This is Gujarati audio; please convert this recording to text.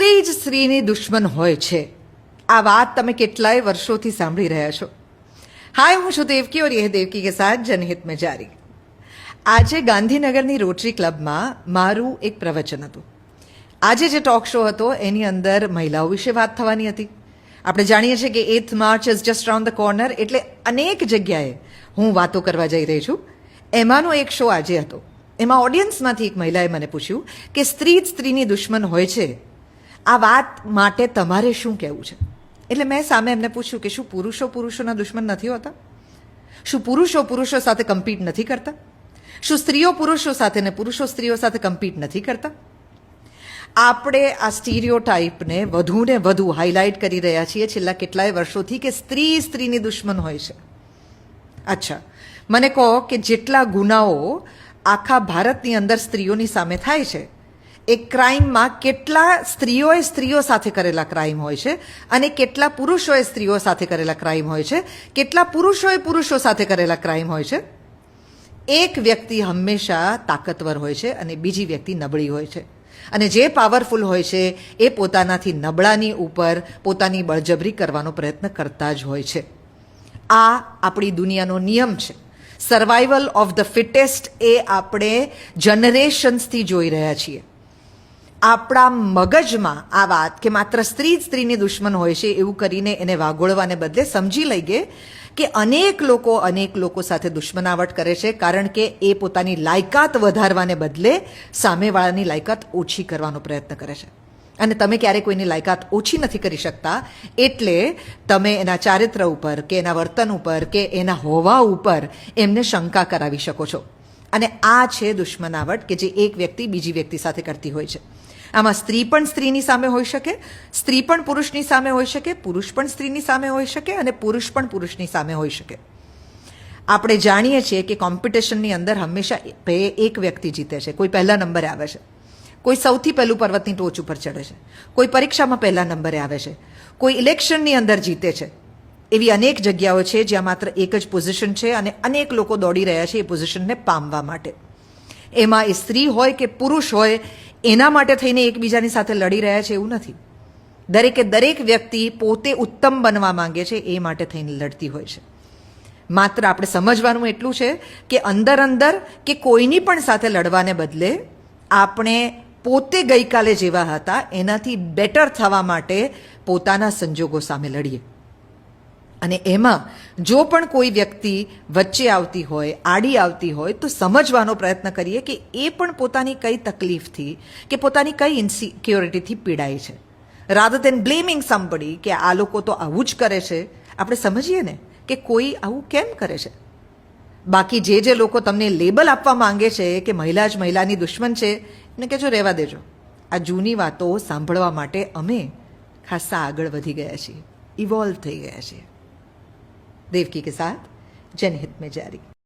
સ્ત્રી જ સ્ત્રીની દુશ્મન હોય છે, આ વાત તમે કેટલાય વર્ષોથી સાંભળી રહ્યા છો. હાય, હું છું દેવકી ઓર યહ દેવકી કે સાથ જનહિત મેં જારી. આજે ગાંધીનગરની રોટરી ક્લબમાં મારું એક પ્રવચન હતું. આજે જે ટોક શો હતો એની અંદર મહિલાઓ વિશે વાત થવાની હતી. આપણે જાણીએ છીએ કે 8th March is just round the corner, એટલે અનેક જગ્યાએ હું વાતો કરવા જઈ રહી છું. એમાંનો એક શો આજે હતો. એમાં ઓડિયન્સમાંથી એક મહિલાએ મને પૂછ્યું કે સ્ત્રી જ સ્ત્રીની દુશ્મન હોય છે, આ વાત માટે તમારે શું કહેવું છે? એટલે મેં સામે એમને પૂછ્યું કે શું પુરુષો પુરુષોના દુશ્મન નથી હોતા? શું પુરુષો પુરુષો સાથે કમ્પીટ નથી કરતા? શું સ્ત્રીઓ પુરુષો સાથે ને પુરુષો સ્ત્રીઓ સાથે કમ્પીટ નથી કરતા? આપણે આ સ્ટીરિયોટાઇપને વધુ ને વધુ હાઇલાઇટ કરી રહ્યા છીએ છેલ્લા કેટલાય વર્ષોથી કે સ્ત્રી સ્ત્રીની દુશ્મન હોય છે. અચ્છા, મને કહો કે જેટલા ગુનાઓ આખા ભારતની અંદર સ્ત્રીઓની સામે થાય છે, એ ક્રાઇમમાં કેટલા સ્ત્રીઓએ સ્ત્રીઓ સાથે કરેલા ક્રાઇમ હોય છે અને કેટલા પુરુષોએ સ્ત્રીઓ સાથે કરેલા ક્રાઇમ હોય છે, કેટલા પુરુષોએ પુરુષો સાથે કરેલા ક્રાઇમ હોય છે. એક વ્યક્તિ હંમેશા તાકાતવર હોય છે અને બીજી વ્યક્તિ નબળી હોય છે, અને જે પાવરફુલ હોય છે એ પોતાનાથી નબળાની ઉપર પોતાની બળજબરી કરવાનો પ્રયત્ન કરતા જ હોય છે. આ આપણી દુનિયાનો નિયમ છે. સર્વાઈવલ ઓફ ધ ફિટેસ્ટ એ આપણે જનરેશન્સથી જોઈ રહ્યા છીએ. આપણા મગજમાં આ વાત કે માત્ર સ્ત્રી જ સ્ત્રીની દુશ્મન હોય છે એવું કરીને એને વાગોળવાને બદલે સમજી લઈએ કે અનેક લોકો સાથે દુશ્મનાવટ કરે છે, કારણ કે એ પોતાની લાયકાત વધારવાને બદલે સામેવાળાની લાયકાત ઓછી કરવાનો પ્રયત્ન કરે છે. અને તમે ક્યારેય કોઈની લાયકાત ઓછી નથી કરી શકતા, એટલે તમે એના ચારિત્ર ઉપર કે એના વર્તન ઉપર કે એના હોવા ઉપર એમને શંકા કરાવી શકો છો. અને આ છે દુશ્મનાવટ કે જે એક વ્યક્તિ બીજી વ્યક્તિ સાથે કરતી હોય છે. આમાં સ્ત્રી પણ સ્ત્રીની સામે હોઈ શકે, સ્ત્રી પણ પુરુષની સામે હોઈ શકે, પુરુષ પણ સ્ત્રીની સામે હોઈ શકે અને પુરુષ પણ પુરુષની સામે હોઈ શકે. આપણે જાણીએ છીએ કે કોમ્પિટિશનની અંદર હંમેશા એક વ્યક્તિ જીતે છે. કોઈ પહેલા નંબરે આવે છે, કોઈ સૌથી પહેલું પર્વતની ટોચ ઉપર ચડે છે, કોઈ પરીક્ષામાં પહેલા નંબરે આવે છે, કોઈ ઇલેક્શનની અંદર જીતે છે. એવી અનેક જગ્યાઓ છે જ્યાં માત્ર એક જ પોઝિશન છે અને અનેક લોકો દોડી રહ્યા છે એ પોઝિશનને પામવા માટે. એમાં એ સ્ત્રી હોય કે પુરુષ હોય, એના માટે થઈને એકબીજાની સાથે લડી રહ્યા છે એવું નથી. દરેક વ્યક્તિ પોતે ઉત્તમ બનવા માંગે છે, એ માટે થઈને લડતી હોય છે. માત્ર આપણે સમજવાનું એટલું છે કે અંદર કે કોઈની પણ સાથે લડવાને બદલે આપણે પોતે ગઈકાલે જેવા હતા એનાથી બેટર થવા માટે પોતાના સંજોગો સામે લડીએ. અને એમાં જો પણ કોઈ વ્યક્તિ વચ્ચે આવતી હોય, આડી આવતી હોય, તો સમજવાનો પ્રયત્ન કરીએ કે એ પણ પોતાની કઈ તકલીફથી કે પોતાની કઈ ઇન્સિક્યોરિટીથી પીડાય છે. રાધર દેન બ્લેમિંગ સમબડી કે આ લોકો તો આવું જ કરે છે, આપણે સમજીએ ને કે કોઈ આવું કેમ કરે છે. બાકી જે લોકો તમને લેબલ આપવા માંગે છે કે મહિલા જ મહિલાની દુશ્મન છે, એને કહેજો રહેવા દેજો. આ જૂની વાતો સાંભળવા માટે અમે ખાસા આગળ વધી ગયા છીએ, ઇવોલ્વ થઈ ગયા છીએ. देवकी के साथ जनहित में जारी.